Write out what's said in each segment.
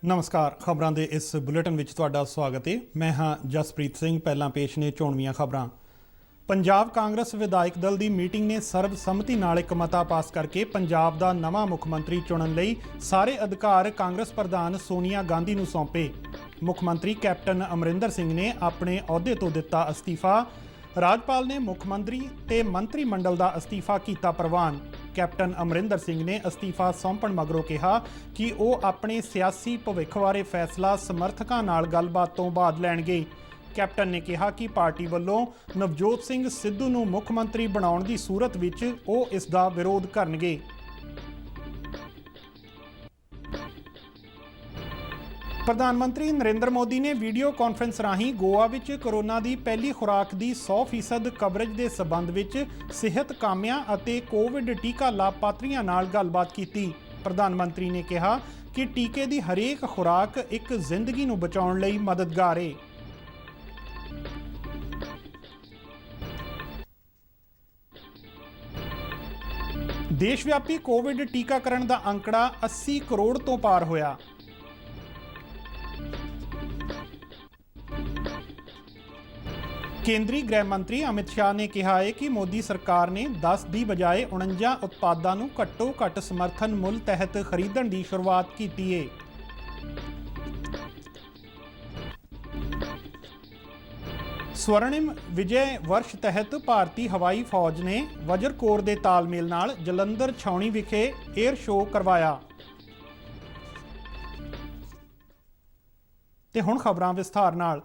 नमस्कार। खबरों के इस बुलेटिन में तुहाडा स्वागत है। मैं हाँ जसप्रीत सिंह। पहला पेश ने चोणवीआं खबरां। पंजाब कांग्रेस विधायक दल की मीटिंग ने सर्वसम्मति नाल एक मता पास करके पंजाब का नवा मुख मंत्री चुनन लई सारे अधिकार कांग्रेस प्रधान सोनिया गांधी नूं सौंपे। मुख मंत्री कैप्टन अमरिंदर सिंह ने अपने अहुदे तो दिता अस्तीफा। राजपाल ने मुख्यमंत्री ते मंत्री मंडल का अस्तीफा किया प्रवान। कैप्टन अमरिंदर सिंह ने अस्तीफा सौंपण मगरों कहा कि वह अपने सियासी भविख बारे फैसला समर्थकों नाल गलबात तो बाद लैणगे। कैप्टन ने कहा कि पार्टी वालों नवजोत सिंह सिद्धू नूं मुख मंत्री बनाउण दी सूरत विच वह इसका विरोध करनगे। प्रधानमंत्री नरेंद्र मोदी ने वीडियो कॉन्फ्रेंस राही गोवा विच कोरोना की पहली खुराक की 100% कवरेज के संबंध विच सेहत कामियां अते कोविड टीका लाभपात्रियों नाल गलबात की। प्रधानमंत्री ने कहा कि टीके की हरेक खुराक एक जिंदगी नूं बचाउण लई मददगार है। देशव्यापी कोविड टीकाकरण का अंकड़ा 80 करोड़ तो पार होया। केंद्रीय गृह मंत्री अमित शाह ने कहा है कि मोदी सरकार ने 10 की बजाय 49 उत्पादों को घट्टो घट्ट समर्थन मुल तहत खरीदण की शुरुआत की है। स्वर्णिम विजय वर्ष तहत भारतीय हवाई फौज ने वज्र कोर के तालमेल नाल जलंधर छावनी विखे एयर शो करवाया। ते हुण खबरां विस्तार नाल।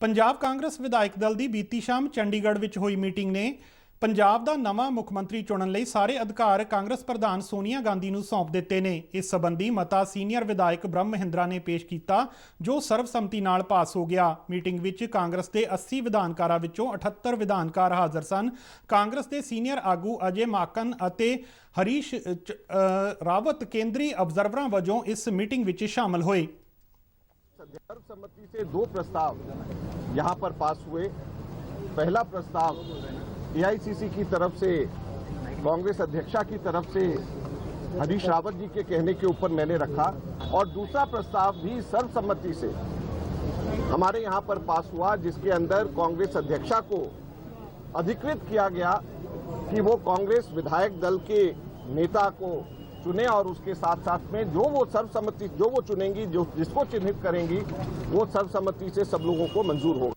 पंजाब कांग्रेस विधायक दल की बीती शाम चंडीगढ़ विच हुई मीटिंग ने पंजाब का नवा मुख मंत्री चुनन लई सारे अधिकार कांग्रेस प्रधान सोनिया गांधी नूं सौंप दिते ने। इस संबंधी मता सीनियर विधायक ब्रह्म महिंद्रा ने पेश किया जो सर्वसम्मति नाल पास हो गया। मीटिंग विच कांग्रेस के 80 विधानकारां विचों 78 विधानकार हाज़र सन। कांग्रेस के सीनियर आगू अजय माकन अते हरीश रावत केंद्रीय ऑबजरवरां वजों इस मीटिंग विच शामिल हुए। सर्वसम्मति से 2 प्रस्ताव यहां पर पास हुए। पहला प्रस्ताव एआईसीसी की तरफ से कांग्रेस अध्यक्षा की तरफ से हरीश रावत जी के कहने के ऊपर मैंने रखा और दूसरा प्रस्ताव भी सर्वसम्मति से हमारे यहां पर पास हुआ जिसके अंदर कांग्रेस अध्यक्षा को अधिकृत किया गया कि वो कांग्रेस विधायक दल के नेता को चुने और उसके साथ साथ में जो वो सर्वसम्मति जो वो चुनेंगी जो जिसको चिन्हित करेंगी वो सर्वसम्मति से सब लोगों को मंजूर होगा।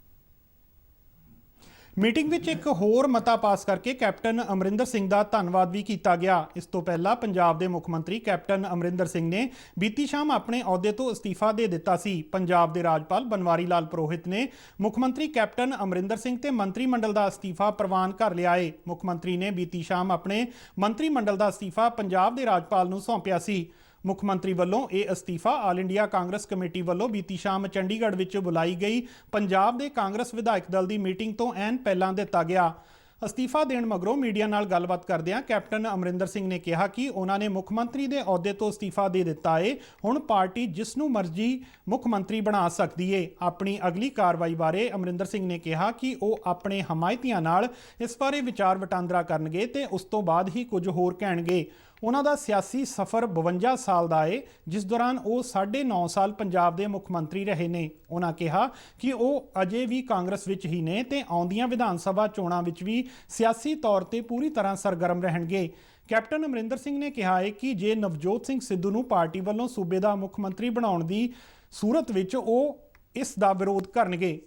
मीटिंग विच एक होर मता पास करके कैप्टन अमरिंदर सिंह का धन्नवाद भी किया गया। इस तो पहला पंजाब के मुख मंत्री कैप्टन अमरिंदर सिंह ने बीती शाम अपने अहुदे तो अस्तीफा दे दिता सी। पंजाब के राजपाल बनवारी लाल पुरोहित ने मुख मंत्री कैप्टन अमरिंदर सिंह ते मंत्री मंडल का अस्तीफा प्रवान कर लिया है। मुख मंत्री ने बीती शाम अपने मंत्री मंडल का अस्तीफा पंजाब के राजपाल नूं सौंपिया सी। मुख मंत्री वालों यह अस्तीफा आल इंडिया कांग्रेस कमेटी वालों बीती शाम चंडीगढ़ विच बुलाई गई पंजाब के कांग्रेस विधायक दल की मीटिंग तो ऐन पहला दिता गया। अस्तीफा देण मगरों मीडिया नाल गलबात करदिआं कैप्टन अमरिंदर सिंह ने कहा कि उन्होंने मुख मंत्री के अहुदे तो अस्तीफा दे दिता है। हुण पार्टी जिसनूं मर्जी मुख मंत्री बना सकती है। अपनी अगली कार्रवाई बारे अमरिंदर सिंह ने कहा कि वह अपने हमायतियां नाल इस बारे विचार वटांदरा करनगे ते उस तो बाद ही कुछ होर कहणगे। उन्हों का सियासी सफ़र 52 साल का है जिस दौरान वो 9.5 साल पंजाब के मुख मंत्री रहे ने। उन्होंने कहा कि वो अजे भी कांग्रेस विच ही ने ते आउंदियां विधान सभा चोणां विच भी सियासी तौर पर पूरी तरह सरगर्म रहणगे। कैप्टन अमरिंदर सिंह ने कहा है कि जे नवजोत सिंह सिद्धू नूं पार्टी वालों सूबे का मुख मंत्री बनाउण दी सूरत विच वो इसका विरोध करनगे।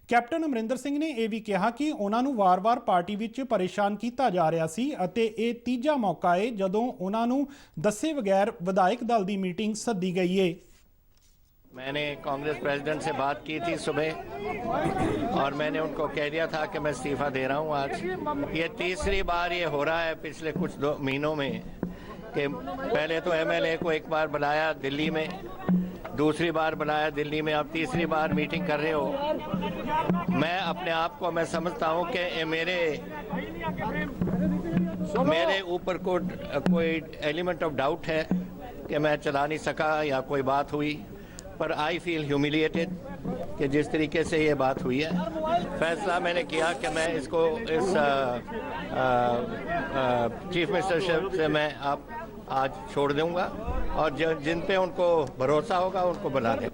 कैप्टन अमरिंदर सिंह ने यह भी कहा कि उन्होंने वार-वार पार्टी विच परेशान किया जा रहा सी अते ये तीजा मौका है जदों उन्होंने दसे बगैर विधायक दल की मीटिंग सद्दी गई है। मैंने कांग्रेस प्रेसिडेंट से बात की थी सुबह और मैंने उनको कह दिया था कि मैं इस्तीफा दे रहा हूं। आज ये तीसरी बार ये हो रहा है पिछले कुछ 2 महीनों में कि पहले तो एमएलए को एक बार बुलाया दिल्ली में, दूसरी बार बुलाया दिल्ली में, अब तीसरी बार मीटिंग कर रहे हो। मैं अपने आप को मैं समझता हूं कि मेरे ऊपर कोई एलिमेंट ऑफ डाउट है कि मैं चला नहीं सका या कोई बात हुई, पर आई फील ह्यूमिलिएटेड कि जिस तरीके से ये बात हुई है। फैसला मैंने किया कि मैं इसको इस चीफ मिनिस्टरशिप से मैं आप आज छोड़ दूंगा और जिन पे उनको भरोसा होगा उनको बुला लें।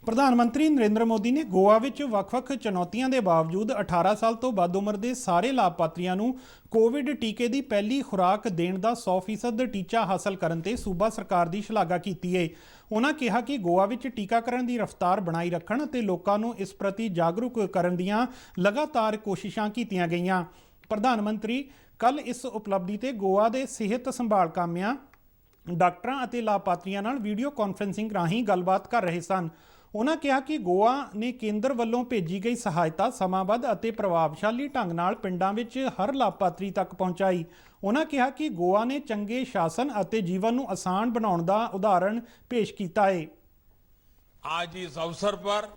ਪ੍ਰਧਾਨ ਮੰਤਰੀ ਨਰਿੰਦਰ ਮੋਦੀ ਨੇ ਗੋਆ ਵਿੱਚ ਵੱਖ-ਵੱਖ ਚੁਣੌਤੀਆਂ ਦੇ ਬਾਵਜੂਦ 18 ਸਾਲ ਤੋਂ ਵੱਧ ਉਮਰ ਦੇ ਸਾਰੇ ਲਾਭਪਾਤਰੀਆਂ ਨੂੰ ਕੋਵਿਡ ਟੀਕੇ ਦੀ ਪਹਿਲੀ ਖੁਰਾਕ ਦੇਣ ਦਾ 100% ਟੀਚਾ ਹਾਸਲ ਕਰਨ ਤੇ ਸੂਬਾ ਸਰਕਾਰ ਦੀ ਸ਼ਲਾਘਾ ਕੀਤੀ ਹੈ। ਉਹਨਾਂ ਕਿਹਾ ਕਿ ਗੋਆ ਵਿੱਚ ਟੀਕਾਕਰਨ ਦੀ ਰਫ਼ਤਾਰ ਬਣਾਈ ਰੱਖਣ ਅਤੇ ਲੋਕਾਂ ਨੂੰ ਇਸ ਪ੍ਰਤੀ ਜਾਗਰੂਕ ਕਰਨ ਦੀਆਂ ਲਗਾਤਾਰ ਕੋਸ਼ਿਸ਼ਾਂ ਕੀਤੀਆਂ ਗਈਆਂ। ਪ੍ਰਧਾਨ ਮੰਤਰੀ ਕੱਲ ਇਸ ਉਪਲਬਧੀ ਤੇ ਗੋਆ ਦੇ ਸਿਹਤ ਸੰਭਾਲ ਕਾਮਿਆਂ, ਡਾਕਟਰਾਂ ਅਤੇ ਲਾਭਪਾਤਰੀਆਂ ਨਾਲ ਵੀਡੀਓ ਕਾਨਫਰੰਸਿੰਗ ਰਾਹੀਂ ਗੱਲਬਾਤ ਕਰ ਰਹੇ ਸਨ। ਉਹਨਾਂ ਕਿਹਾ ਕਿ ਗੋਆ ਨੇ ਕੇਂਦਰ ਵੱਲੋਂ ਭੇਜੀ ਗਈ ਸਹਾਇਤਾ ਸਮਾਂਬੱਧ ਅਤੇ ਪ੍ਰਭਾਵਸ਼ਾਲੀ ਢੰਗ ਨਾਲ ਪਿੰਡਾਂ ਵਿੱਚ ਹਰ ਲਾਭਪਾਤਰੀ ਤੱਕ ਪਹੁੰਚਾਈ। ਉਹਨਾਂ ਕਿਹਾ ਕਿ ਗੋਆ ਨੇ ਚੰਗੇ ਸ਼ਾਸਨ ਅਤੇ ਜੀਵਨ ਨੂੰ ਆਸਾਨ ਬਣਾਉਣ ਦਾ ਉਦਾਹਰਣ ਪੇਸ਼ ਕੀਤਾ ਹੈ। आज इस अवसर पर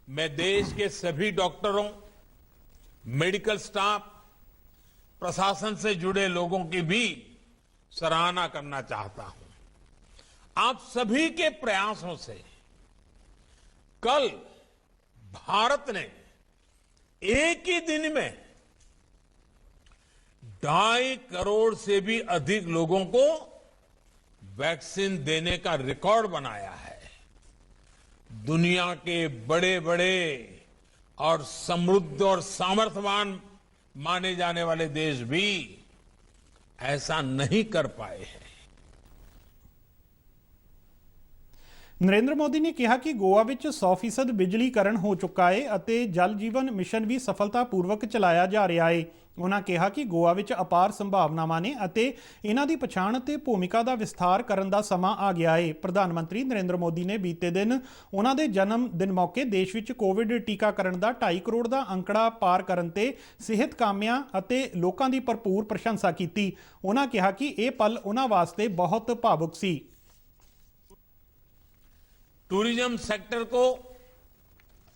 मैं देश के सभी डॉक्टरों, मेडिकल स्टाफ, प्रशासन से जुड़े लोगों की भी सराहना करना चाहता हूं। आप सभी के प्रयासों से कल भारत ने एक ही दिन में 2.5 करोड़ से भी अधिक लोगों को वैक्सीन देने का रिकॉर्ड बनाया है। दुनिया के बड़े बड़े और समृद्ध और सामर्थ्यवान माने जाने वाले देश भी ऐसा नहीं कर पाए हैं। ਨਰਿੰਦਰ ਮੋਦੀ ਨੇ ਕਿਹਾ ਕਿ ਗੋਆ ਵਿੱਚ 100% ਬਿਜਲੀਕਰਨ ਹੋ ਚੁੱਕਾ ਹੈ ਅਤੇ ਜਲ ਜੀਵਨ ਮਿਸ਼ਨ ਵੀ ਸਫਲਤਾਪੂਰਵਕ ਚਲਾਇਆ ਜਾ ਰਿਹਾ ਹੈ। ਉਹਨਾਂ ਕਿਹਾ ਕਿ ਗੋਆ ਵਿੱਚ ਅਪਾਰ ਸੰਭਾਵਨਾਵਾਂ ਨੇ ਅਤੇ ਇਹਨਾਂ ਦੀ ਪਛਾਣ ਅਤੇ ਭੂਮਿਕਾ ਦਾ ਵਿਸਥਾਰ ਕਰਨ ਦਾ ਸਮਾਂ ਆ ਗਿਆ ਹੈ। ਪ੍ਰਧਾਨ ਮੰਤਰੀ ਨਰਿੰਦਰ ਮੋਦੀ ਨੇ ਬੀਤੇ ਦਿਨ ਉਹਨਾਂ ਦੇ ਜਨਮ ਦਿਨ ਮੌਕੇ ਦੇਸ਼ ਵਿੱਚ ਕੋਵਿਡ ਟੀਕਾਕਰਨ ਦਾ 2.5 ਕਰੋੜ ਦਾ ਅੰਕੜਾ ਪਾਰ ਕਰਨ ਤੇ ਸਿਹਤ ਕਾਮਿਆਂ ਅਤੇ ਲੋਕਾਂ ਦੀ ਭਰਪੂਰ ਪ੍ਰਸ਼ੰਸਾ ਕੀਤੀ। ਉਹਨਾਂ ਕਿਹਾ ਕਿ ਇਹ ਪਲ ਉਹਨਾਂ ਵਾਸਤੇ ਬਹੁਤ ਭਾਵੁਕ ਸੀ। टूरिज्म सेक्टर को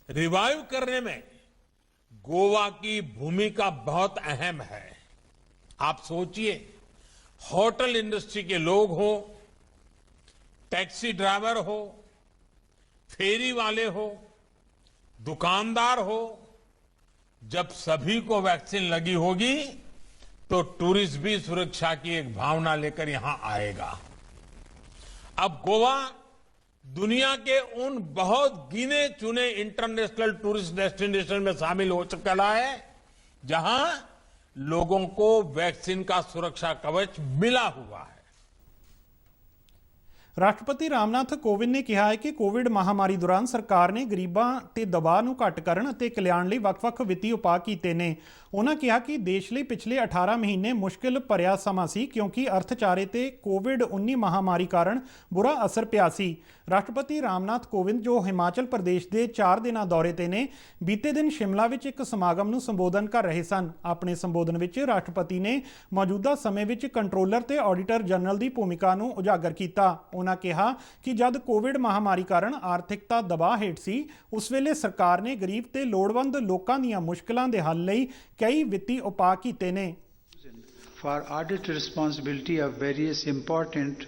रिवाइव करने में गोवा की भूमिका बहुत अहम है। आप सोचिए, होटल इंडस्ट्री के लोग हो, टैक्सी ड्राइवर हो, फेरी वाले हो, दुकानदार हो, जब सभी को वैक्सीन लगी होगी तो टूरिस्ट भी सुरक्षा की एक भावना लेकर यहां आएगा। अब गोवा दुनिया के उन बहुत गिने चुने इंटरनेशनल टूरिस्ट डेस्टिनेशन में शामिल हो चुका है जहां लोगों को वैक्सीन का सुरक्षा कवच मिला हुआ है। ਰਾਸ਼ਟਰਪਤੀ ਰਾਮਨਾਥ ਕੋਵਿੰਦ ਨੇ ਕਿਹਾ ਹੈ ਕਿ ਕੋਵਿਡ ਮਹਾਮਾਰੀ ਦੌਰਾਨ ਸਰਕਾਰ ਨੇ ਗਰੀਬਾਂ ਤੇ ਦਬਾਅ ਨੂੰ ਘੱਟ ਕਰਨ ਅਤੇ ਕਲਿਆਣ ਲਈ ਵੱਖ-ਵੱਖ ਵਿੱਤੀ ਉਪਾਅ ਕੀਤੇ ਨੇ। ਉਹਨਾਂ ਕਿਹਾ ਕਿ ਦੇਸ਼ ਲਈ ਪਿਛਲੇ 18 ਮਹੀਨੇ ਮੁਸ਼ਕਿਲ ਭਰਿਆ ਸਮਾਂ ਸੀ ਕਿਉਂਕਿ ਅਰਥਚਾਰੇ ਤੇ ਕੋਵਿਡ-19 ਮਹਾਮਾਰੀ ਕਾਰਨ ਬੁਰਾ ਅਸਰ ਪਿਆ ਸੀ। ਰਾਸ਼ਟਰਪਤੀ ਰਾਮਨਾਥ ਕੋਵਿੰਦ ਜੋ ਹਿਮਾਚਲ ਪ੍ਰਦੇਸ਼ ਦੇ 4 ਦਿਨਾਂ ਦੌਰੇ ਤੇ ਨੇ, ਬੀਤੇ ਦਿਨ ਸ਼ਿਮਲਾ ਵਿੱਚ ਇੱਕ ਸਮਾਗਮ ਨੂੰ ਸੰਬੋਧਨ ਕਰ ਰਹੇ ਸਨ। ਆਪਣੇ ਸੰਬੋਧਨ ਵਿੱਚ ਰਾਸ਼ਟਰਪਤੀ ਨੇ ਮੌਜੂਦਾ ਸਮੇਂ ਵਿੱਚ ਕੰਟਰੋਲਰ ਤੇ ਆਡੀਟਰ ਜਨਰਲ ਦੀ ਭੂਮਿਕਾ ਨੂੰ ਉਜਾਗਰ ਕੀਤਾ। ਉਹਨਾਂ ਕਿਹਾ ਕਿ ਜਦ ਕੋਵਿਡ ਮਹਾਮਾਰੀ ਕਾਰਨ ਆਰਥਿਕਤਾ ਦਬਾਅ ਹੇਠ ਸੀ, ਉਸ ਵੇਲੇ ਸਰਕਾਰ ਨੇ ਗਰੀਬ ਤੇ ਲੋੜਵੰਦ ਲੋਕਾਂ ਦੀਆਂ ਮੁਸ਼ਕਲਾਂ ਦੇ ਹੱਲ ਲਈ ਕਈ ਵਿੱਤੀ ਉਪਾਅ ਕੀਤੇ ਨੇ। For audit responsibility of various important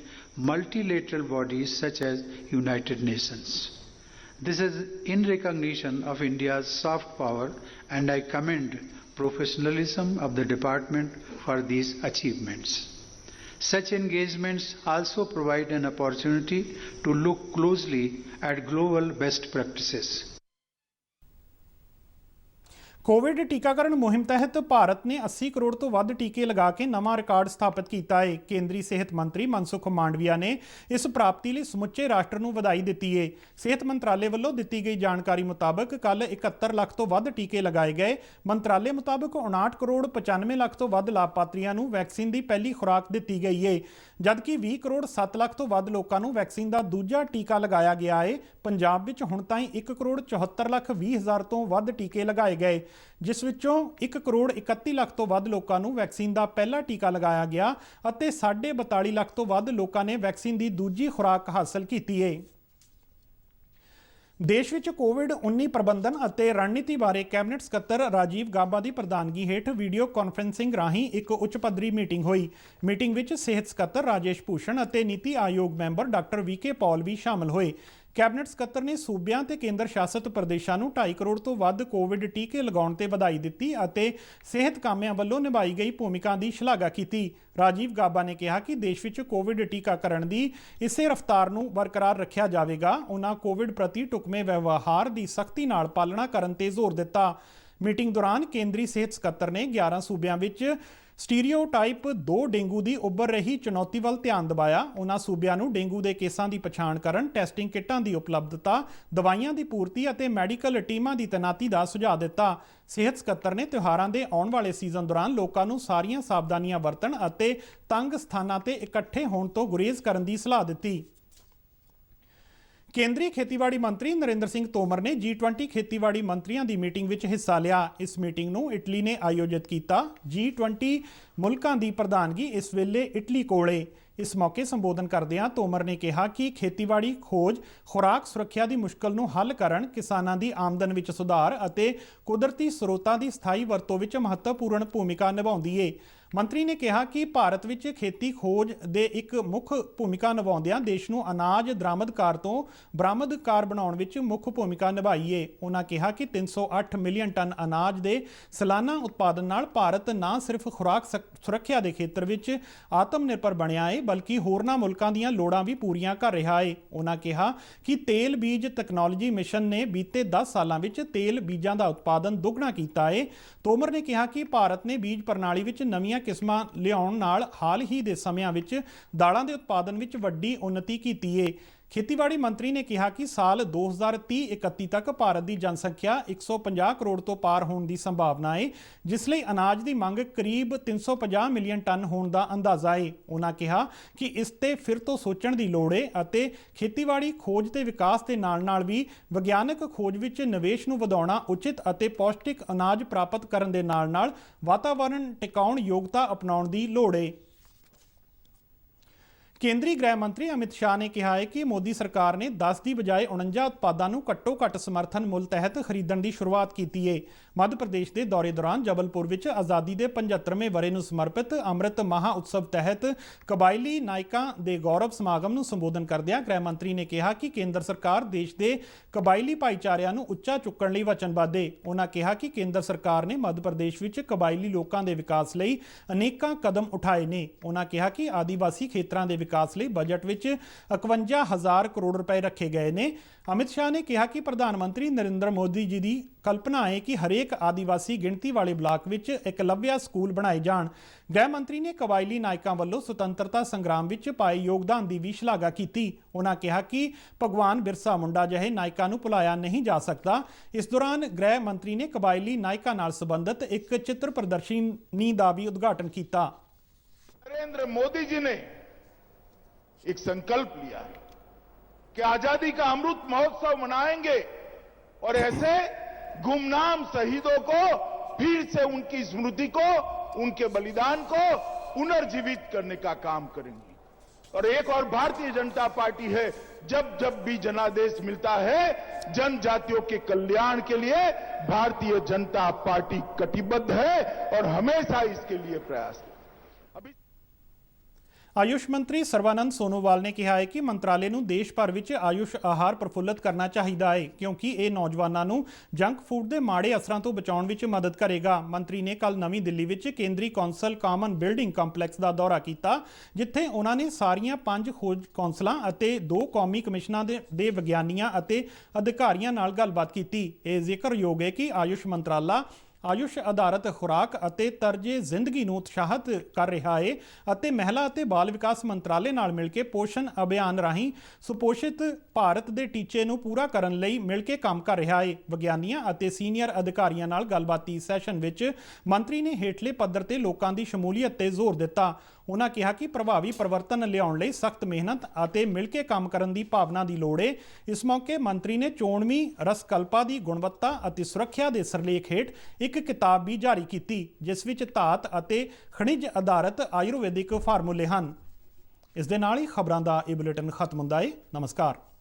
multilateral bodies such as United Nations. This is in recognition of India's soft power and I commend professionalism of the department for these achievements. Such engagements also provide an opportunity to look closely at global best practices. Covid ਟੀਕਾਕਰਨ ਮੁਹਿੰਮ ਤਹਿਤ ਭਾਰਤ ਨੇ 80 ਕਰੋੜ ਤੋਂ ਵੱਧ ਟੀਕੇ ਲਗਾ ਕੇ ਨਵਾਂ record ਸਥਾਪਿਤ ਕੀਤਾ ਹੈ। ਕੇਂਦਰੀ ਸਿਹਤ ਮੰਤਰੀ ਮਨਸੁਖ ਮਾਂਡਵੀਆ ਨੇ ਇਸ ਪ੍ਰਾਪਤੀ ਲਈ ਸਮੁੱਚੇ ਰਾਸ਼ਟਰ ਨੂੰ ਵਧਾਈ ਦਿੱਤੀ ਹੈ। ਸਿਹਤ ਮੰਤਰਾਲੇ ਵੱਲੋਂ ਦਿੱਤੀ ਗਈ ਜਾਣਕਾਰੀ ਮੁਤਾਬਕ ਕੱਲ 71 ਲੱਖ ਤੋਂ ਵੱਧ ਟੀਕੇ ਲਗਾਏ ਗਏ। ਮੰਤਰਾਲੇ ਮੁਤਾਬਕ 59 ਕਰੋੜ 95 ਲੱਖ ਤੋਂ ਵੱਧ ਲਾਭਪਾਤਰੀਆਂ ਨੂੰ ਵੈਕਸੀਨ ਦੀ ਪਹਿਲੀ ਖੁਰਾਕ ਦਿੱਤੀ ਗਈ ਹੈ, ਜਦਕਿ 20 ਕਰੋੜ 7 ਲੱਖ ਤੋਂ ਵੱਧ ਲੋਕਾਂ ਨੂੰ ਵੈਕਸੀਨ ਦਾ ਦੂਜਾ ਟੀਕਾ ਲਗਾਇਆ ਗਿਆ ਹੈ। ਪੰਜਾਬ ਵਿੱਚ ਹੁਣ ਤਾਈਂ 1 ਕਰੋੜ 74 ਲੱਖ 20 ਹਜ਼ਾਰ ਤੋਂ ਵੱਧ ਟੀਕੇ ਲਗਾਏ ਗਏ, ਜਿਸ ਵਿੱਚੋਂ 1 ਕਰੋੜ 31 ਲੱਖ ਤੋਂ ਵੱਧ ਲੋਕਾਂ ਨੂੰ ਵੈਕਸੀਨ ਦਾ ਪਹਿਲਾ ਟੀਕਾ ਲਗਾਇਆ ਗਿਆ ਅਤੇ 42.5 ਲੱਖ ਤੋਂ ਵੱਧ ਲੋਕਾਂ ਨੇ ਵੈਕਸੀਨ ਦੀ ਦੂਜੀ ਖੁਰਾਕ ਹਾਸਲ ਕੀਤੀ ਹੈ। ਦੇਸ਼ ਵਿੱਚ ਕੋਵਿਡ-19 ਪ੍ਰਬੰਧਨ ਅਤੇ ਰਣਨੀਤੀ ਬਾਰੇ ਕੈਬਨਿਟ ਸਕੱਤਰ ਰਾਜੀਵ ਗਾਬਾ ਦੀ ਪ੍ਰਧਾਨਗੀ ਹੇਠ ਵੀਡੀਓ ਕਾਨਫਰੰਸਿੰਗ ਰਾਹੀਂ ਇੱਕ ਉੱਚ ਪੱਧਰੀ ਮੀਟਿੰਗ ਹੋਈ। ਮੀਟਿੰਗ ਵਿੱਚ ਸਿਹਤ ਸਕੱਤਰ ਰਾਜੇਸ਼ ਭੂਸ਼ਣ ਅਤੇ ਨੀਤੀ ਆਯੋਗ ਮੈਂਬਰ ਡਾਕਟਰ ਵੀਕੇ ਪੌਲ ਵੀ ਸ਼ਾਮਲ ਹੋਏ। ਕੈਬਨਿਟ ਸਕੱਤਰ ਨੇ ਸੂਬਿਆਂ ਤੇ ਕੇਂਦਰ ਸ਼ਾਸਤ ਪ੍ਰਦੇਸ਼ਾਂ ਨੂੰ 2.5 ਕਰੋੜ ਤੋਂ ਵੱਧ ਕੋਵਿਡ ਟੀਕੇ ਲਗਾਉਣ ਤੇ ਵਧਾਈ ਦਿੱਤੀ ਅਤੇ ਸਿਹਤ ਕਾਮਿਆਂ ਵੱਲੋਂ ਨਿਭਾਈ ਗਈ ਭੂਮਿਕਾ ਦੀ ਸ਼ਲਾਘਾ ਕੀਤੀ। ਰਾਜੀਵ ਗਾਬਾ ਨੇ ਕਿਹਾ ਕਿ ਦੇਸ਼ ਵਿੱਚ ਕੋਵਿਡ ਟੀਕਾਕਰਨ ਦੀ ਇਸੇ ਰਫ਼ਤਾਰ ਨੂੰ ਬਰਕਰਾਰ ਰੱਖਿਆ ਜਾਵੇਗਾ। ਉਹਨਾਂ ਕੋਵਿਡ ਪ੍ਰਤੀ ਢੁਕਵੇਂ ਵਿਵਹਾਰ ਦੀ ਸਖਤੀ ਨਾਲ ਪਾਲਣਾ ਕਰਨ ਤੇ ਜ਼ੋਰ ਦਿੱਤਾ। ਮੀਟਿੰਗ ਦੌਰਾਨ ਕੇਂਦਰੀ ਸਿਹਤ ਸਕੱਤਰ ਨੇ 11 ਸੂਬਿਆਂ ਵਿੱਚ ਸਟੀਰੀਓਟਾਈਪ 2 ਡੇਂਗੂ ਦੀ ਉੱਭਰ ਰਹੀ ਚੁਣੌਤੀ ਵੱਲ ਧਿਆਨ ਦਿਵਾਇਆ। ਉਹਨਾਂ ਸੂਬਿਆਂ ਨੂੰ ਡੇਂਗੂ ਦੇ ਕੇਸਾਂ ਦੀ ਪਛਾਣ ਕਰਨ, ਟੈਸਟਿੰਗ ਕਿੱਟਾਂ ਦੀ ਉਪਲਬਧਤਾ, ਦਵਾਈਆਂ ਦੀ ਪੂਰਤੀ ਅਤੇ ਮੈਡੀਕਲ ਟੀਮਾਂ ਦੀ ਤੈਨਾਤੀ ਦਾ ਸੁਝਾਅ ਦਿੱਤਾ। ਸਿਹਤ ਸਕੱਤਰ ਨੇ ਤਿਉਹਾਰਾਂ ਦੇ ਆਉਣ ਵਾਲੇ ਸੀਜ਼ਨ ਦੌਰਾਨ ਲੋਕਾਂ ਨੂੰ ਸਾਰੀਆਂ ਸਾਵਧਾਨੀਆਂ ਵਰਤਣ ਅਤੇ ਤੰਗ ਸਥਾਨਾਂ ਤੇ ਇਕੱਠੇ ਹੋਣ ਤੋਂ ਗੁਰੇਜ਼ ਕਰਨ ਦੀ ਸਲਾਹ ਦਿੱਤੀ। ਕੇਂਦਰੀ ਖੇਤੀਬਾੜੀ ਮੰਤਰੀ ਨਰਿੰਦਰ ਸਿੰਘ ਤੋਮਰ ਨੇ G20 ਖੇਤੀਬਾੜੀ ਮੰਤਰੀਆਂ ਦੀ ਮੀਟਿੰਗ ਵਿੱਚ ਹਿੱਸਾ ਲਿਆ। ਇਸ ਮੀਟਿੰਗ ਨੂੰ ਇਟਲੀ ਨੇ ਆਯੋਜਿਤ ਕੀਤਾ। G20 ਮੁਲਕਾਂ ਦੀ ਪ੍ਰਧਾਨਗੀ ਇਸ ਵੇਲੇ ਇਟਲੀ ਕੋਲੇ। ਇਸ ਮੌਕੇ ਸੰਬੋਧਨ ਕਰਦਿਆਂ ਤੋਮਰ ਨੇ ਕਿਹਾ ਕਿ ਖੇਤੀਬਾੜੀ ਖੋਜ, ਖੁਰਾਕ ਸੁਰੱਖਿਆ ਦੀ ਮੁਸ਼ਕਲ ਨੂੰ ਹੱਲ ਕਰਨ, ਕਿਸਾਨਾਂ ਦੀ ਆਮਦਨ ਵਿੱਚ ਸੁਧਾਰ ਅਤੇ ਕੁਦਰਤੀ ਸਰੋਤਾਂ ਦੀ ਸਥਾਈ ਵਰਤੋਂ ਵਿੱਚ ਮਹੱਤਵਪੂਰਨ ਭੂਮਿਕਾ ਨਿਭਾਉਂਦੀ ਹੈ। ਮੰਤਰੀ ਨੇ ਕਿਹਾ ਕਿ ਭਾਰਤ ਵਿੱਚ ਖੇਤੀ ਖੋਜ ਦੇ ਇੱਕ ਮੁੱਖ ਭੂਮਿਕਾ ਨਿਭਾਉਂਦਿਆਂ ਦੇਸ਼ ਨੂੰ ਅਨਾਜ ਦਰਾਮਦਕਾਰ ਤੋਂ ਬਰਾਮਦਕਾਰ ਬਣਾਉਣ ਵਿੱਚ ਮੁੱਖ ਭੂਮਿਕਾ ਨਿਭਾਈ ਹੈ। ਉਹਨਾਂ ਕਿਹਾ ਕਿ 308 ਮਿਲੀਅਨ ਟਨ ਅਨਾਜ ਦੇ ਸਾਲਾਨਾ ਉਤਪਾਦਨ ਨਾਲ ਭਾਰਤ ਨਾ ਸਿਰਫ ਖੁਰਾਕ ਸੁਰੱਖਿਆ ਦੇ ਖੇਤਰ ਵਿੱਚ ਆਤਮ ਨਿਰਭਰ ਬਣਿਆ ਹੈ ਬਲਕਿ ਹੋਰਨਾਂ ਮੁਲਕਾਂ ਦੀਆਂ ਲੋੜਾਂ ਵੀ ਪੂਰੀਆਂ ਕਰ ਰਿਹਾ ਹੈ। ਉਹਨਾਂ ਕਿਹਾ ਕਿ ਤੇਲ ਬੀਜ ਤਕਨਾਲੋਜੀ ਮਿਸ਼ਨ ਨੇ ਬੀਤੇ 10 ਸਾਲਾਂ ਵਿੱਚ ਤੇਲ ਬੀਜਾਂ ਦਾ ਉਤਪਾਦਨ ਦੁੱਗਣਾ ਕੀਤਾ ਹੈ। ਤੋਮਰ ਨੇ ਕਿਹਾ ਕਿ ਭਾਰਤ ਨੇ ਬੀਜ ਪ੍ਰਣਾਲੀ ਵਿੱਚ ਨਵੀਆਂ ਕਿਸਮਾਂ ਲਿਆਉਣ ਨਾਲ ਹਾਲ ਹੀ ਦੇ ਸਮਿਆਂ ਵਿੱਚ ਦਾਲਾਂ ਦੇ ਉਤਪਾਦਨ ਵਿੱਚ ਵੱਡੀ ਉન્નਤੀ ਕੀਤੀ ਹੈ। ਖੇਤੀਬਾੜੀ ਮੰਤਰੀ ਨੇ ਕਿਹਾ ਕਿ ਸਾਲ 2030-31 ਤੱਕ ਭਾਰਤ ਦੀ ਜਨਸੰਖਿਆ 150 ਕਰੋੜ ਤੋਂ ਪਾਰ ਹੋਣ ਦੀ ਸੰਭਾਵਨਾ ਹੈ, ਜਿਸ ਲਈ ਅਨਾਜ ਦੀ ਮੰਗ ਕਰੀਬ 350 ਮਿਲੀਅਨ ਟਨ ਹੋਣ ਦਾ ਅੰਦਾਜ਼ਾ ਹੈ। ਉਹਨਾਂ ਕਿਹਾ ਕਿ ਇਸ ਤੇ ਫਿਰ ਤੋਂ ਸੋਚਣ ਦੀ ਲੋੜ ਹੈ ਅਤੇ ਖੇਤੀਬਾੜੀ ਖੋਜ ਤੇ ਵਿਕਾਸ ਦੇ ਨਾਲ-ਨਾਲ ਵੀ ਵਿਗਿਆਨਕ ਖੋਜ ਵਿੱਚ ਨਿਵੇਸ਼ ਨੂੰ ਵਧਾਉਣਾ, ਉਚਿਤ ਅਤੇ ਪੌਸ਼ਟਿਕ ਅਨਾਜ ਪ੍ਰਾਪਤ ਕਰਨ ਦੇ ਨਾਲ-ਨਾਲ ਵਾਤਾਵਰਣ ਟਿਕਾਉਣ ਯੋਗਤਾ ਅਪਣਾਉਣ ਦੀ ਲੋੜ ਹੈ। ਕੇਂਦਰੀ ਗ੍ਰਹਿ ਮੰਤਰੀ ਅਮਿਤ ਸ਼ਾਹ ਨੇ ਕਿਹਾ ਹੈ ਕਿ ਮੋਦੀ ਸਰਕਾਰ ਨੇ 10 ਦੀ ਬਜਾਏ 49 ਉਤਪਾਦਾਂ ਨੂੰ ਘੱਟੋ-ਘੱਟ ਸਮਰਥਨ ਮੁੱਲ ਤਹਿਤ ਖਰੀਦਣ ਦੀ ਸ਼ੁਰੂਆਤ ਕੀਤੀ ਹੈ। ਮੱਧ ਪ੍ਰਦੇਸ਼ ਦੇ ਦੌਰੇ ਦੌਰਾਨ ਜਬਲਪੁਰ ਵਿੱਚ ਆਜ਼ਾਦੀ ਦੇ 75ਵੇਂ ਵਰ੍ਹੇ ਨੂੰ ਸਮਰਪਿਤ ਅੰਮ੍ਰਿਤ ਮਹਾ ਉਤਸਵ ਤਹਿਤ ਕਬਾਇਲੀ ਨਾਇਕਾਂ ਦੇ ਗੌਰਵ ਸਮਾਗਮ ਨੂੰ ਸੰਬੋਧਨ ਕਰਦਿਆਂ ਗ੍ਰਹਿ ਮੰਤਰੀ ਨੇ ਕਿਹਾ ਕਿ ਕੇਂਦਰ ਸਰਕਾਰ ਦੇਸ਼ ਦੇ ਕਬਾਇਲੀ ਭਾਈਚਾਰਿਆਂ ਨੂੰ ਉੱਚਾ ਚੁੱਕਣ ਲਈ ਵਚਨਬੱਧ ਹੈ। ਉਹਨਾਂ ਕਿਹਾ ਕਿ ਕੇਂਦਰ ਸਰਕਾਰ ਨੇ ਮੱਧ ਪ੍ਰਦੇਸ਼ ਵਿੱਚ ਕਬਾਇਲੀ ਲੋਕਾਂ ਦੇ ਵਿਕਾਸ ਲਈ ਅਨੇਕਾਂ ਕਦਮ ਉਠਾਏ ਨੇ। ਉਹਨਾਂ ਕਿਹਾ ਕਿ ਆਦੀਵਾਸੀ ਖੇਤਰਾਂ ਦੇ ਵਿਕਾਸ ਲਈ ਬਜਟ ਵਿੱਚ 51,000 ਕਰੋੜ ਰੁਪਏ ਰੱਖੇ ਗਏ ਨੇ। ਅਮਿਤ ਸ਼ਾਹ ਨੇ ਕਿਹਾ ਕਿ ਪ੍ਰਧਾਨ ਮੰਤਰੀ ਨਰਿੰਦਰ ਮੋਦੀ ਜੀ ਦੀ ਕਲਪਨਾ ਹੈ ਕਿ ਹਰੇਕ ਆਦੀਵਾਸੀ ਗਿਣਤੀ ਵਾਲੇ ਬਲਾਕ ਵਿੱਚ ਇਕਲਵਿਆ ਸਕੂਲ ਬਣਾਏ ਜਾਣ। ਗ੍ਰਹਿ ਮੰਤਰੀ ਨੇ ਕਬਾਇਲੀ ਨਾਇਕਾਂ ਵੱਲੋਂ ਸੁਤੰਤਰਤਾ ਸੰਗਰਾਮ ਵਿੱਚ ਪਾਏ ਯੋਗਦਾਨ ਦੀ ਵੀ ਸ਼ਲਾਘਾ ਕੀਤੀ। ਉਹਨਾਂ ਕਿਹਾ ਕਿ ਭਗਵਾਨ ਬਿਰਸਾ ਮੁੰਡਾ ਜਿਹੇ ਨਾਇਕਾਂ ਨੂੰ ਭੁਲਾਇਆ ਨਹੀਂ ਜਾ ਸਕਦਾ। ਇਸ ਦੌਰਾਨ ਗ੍ਰਹਿ ਮੰਤਰੀ ਨੇ ਕਬਾਇਲੀ ਨਾਇਕਾਂ ਨਾਲ ਸੰਬੰਧਿਤ ਇੱਕ ਚਿੱਤਰ ਪ੍ਰਦਰਸ਼ਨੀ ਦਾ ਵੀ ਉਦਘਾਟਨ ਕੀਤਾ। नरेंद्र मोदी जी ने एक संकल्प लिया है कि आजादी का अमृत महोत्सव मनाएंगे और ऐसे गुमनाम शहीदों को फिर से उनकी स्मृति को, उनके बलिदान को पुनर्जीवित करने का काम करेंगे। और एक और भारतीय जनता पार्टी है, जब जब भी जनादेश मिलता है जनजातियों के कल्याण के लिए भारतीय जनता पार्टी कटिबद्ध है और हमेशा इसके लिए प्रयास है। अभी ਆਯੁਸ਼ ਮੰਤਰੀ ਸਰਵਾਨੰਦ ਸੋਨੋਵਾਲ ਨੇ ਕਿਹਾ ਹੈ ਕਿ ਮੰਤਰਾਲੇ ਨੂੰ ਦੇਸ਼ ਭਰ ਵਿੱਚ ਆਯੁਸ਼ ਆਹਾਰ ਪ੍ਰਫੁੱਲਤ ਕਰਨਾ ਚਾਹੀਦਾ ਹੈ ਕਿਉਂਕਿ ਇਹ ਨੌਜਵਾਨਾਂ ਨੂੰ ਜੰਕ ਫੂਡ ਦੇ ਮਾੜੇ ਅਸਰਾਂ ਤੋਂ ਬਚਾਉਣ ਵਿੱਚ ਮਦਦ ਕਰੇਗਾ। ਮੰਤਰੀ ਨੇ ਕੱਲ ਨਵੀਂ ਦਿੱਲੀ ਵਿੱਚ ਕੇਂਦਰੀ ਕੌਂਸਲ ਕਾਮਨ ਬਿਲਡਿੰਗ ਕੰਪਲੈਕਸ ਦਾ ਦੌਰਾ ਕੀਤਾ, ਜਿੱਥੇ ਉਹਨਾਂ ਨੇ ਸਾਰੀਆਂ 5 ਖੋਜ ਕੌਂਸਲਾਂ ਅਤੇ 2 ਕੌਮੀ ਕਮਿਸ਼ਨਾਂ ਦੇ ਵਿਗਿਆਨੀਆਂ ਅਤੇ ਅਧਿਕਾਰੀਆਂ ਨਾਲ ਗੱਲਬਾਤ ਕੀਤੀ। ਇਹ ਜ਼ਿਕਰਯੋਗ ਹੈ ਕਿ ਆਯੁਸ਼ ਮੰਤਰਾਲਾ ਆਯੁਸ਼ ਆਧਾਰਿਤ ਖੁਰਾਕ ਅਤੇ ਤਰਜੇ ਜ਼ਿੰਦਗੀ ਨੂੰ ਉਤਸ਼ਾਹਿਤ ਕਰ ਰਿਹਾ ਹੈ ਅਤੇ ਮਹਿਲਾ ਅਤੇ ਬਾਲ ਵਿਕਾਸ ਮੰਤਰਾਲੇ ਨਾਲ ਮਿਲ ਕੇ ਪੋਸ਼ਣ ਅਭਿਆਨ ਰਾਹੀਂ ਸੁਪੋਸ਼ਿਤ ਭਾਰਤ ਦੇ ਟੀਚੇ ਨੂੰ ਪੂਰਾ ਕਰਨ ਲਈ ਮਿਲ ਕੇ ਕੰਮ ਕਰ ਰਿਹਾ ਹੈ। ਵਿਗਿਆਨੀਆਂ ਅਤੇ ਸੀਨੀਅਰ ਅਧਿਕਾਰੀਆਂ ਨਾਲ ਗੱਲਬਾਤੀ ਸੈਸ਼ਨ ਵਿੱਚ ਮੰਤਰੀ ਨੇ ਹੇਠਲੇ ਪੱਧਰ ਤੇ ਲੋਕਾਂ ਦੀ ਸ਼ਮੂਲੀਅਤ ਤੇ ਜ਼ੋਰ ਦਿੱਤਾ। ਉਹਨਾਂ ਕਿਹਾ ਕਿ ਪ੍ਰਭਾਵੀ ਪਰਿਵਰਤਨ ਲਿਆਉਣ ਲਈ ਸਖਤ ਮਿਹਨਤ ਅਤੇ ਮਿਲ ਕੇ ਕੰਮ ਕਰਨ ਦੀ ਭਾਵਨਾ ਦੀ ਲੋੜ ਹੈ। ਇਸ ਮੌਕੇ ਮੰਤਰੀ ਨੇ ਚੋਣਵੀਂ ਰਸਕਲਪਾ ਦੀ ਗੁਣਵੱਤਾ ਅਤੇ ਸੁਰੱਖਿਆ ਦੇ ਸਿਰਲੇਖ ਹੇਠ ਇੱਕ ਕਿਤਾਬ ਵੀ ਜਾਰੀ ਕੀਤੀ, ਜਿਸ ਵਿੱਚ ਧਾਤ ਅਤੇ ਖਣਿਜ ਆਧਾਰਿਤ ਆਯੁਰਵੈਦਿਕ ਫਾਰਮੂਲੇ ਹਨ। ਇਸ ਦੇ ਨਾਲ ਹੀ ਖਬਰਾਂ ਦਾ ਇਹ ਬੁਲੇਟਿਨ ਖਤਮ ਹੁੰਦਾ ਹੈ। ਨਮਸਕਾਰ।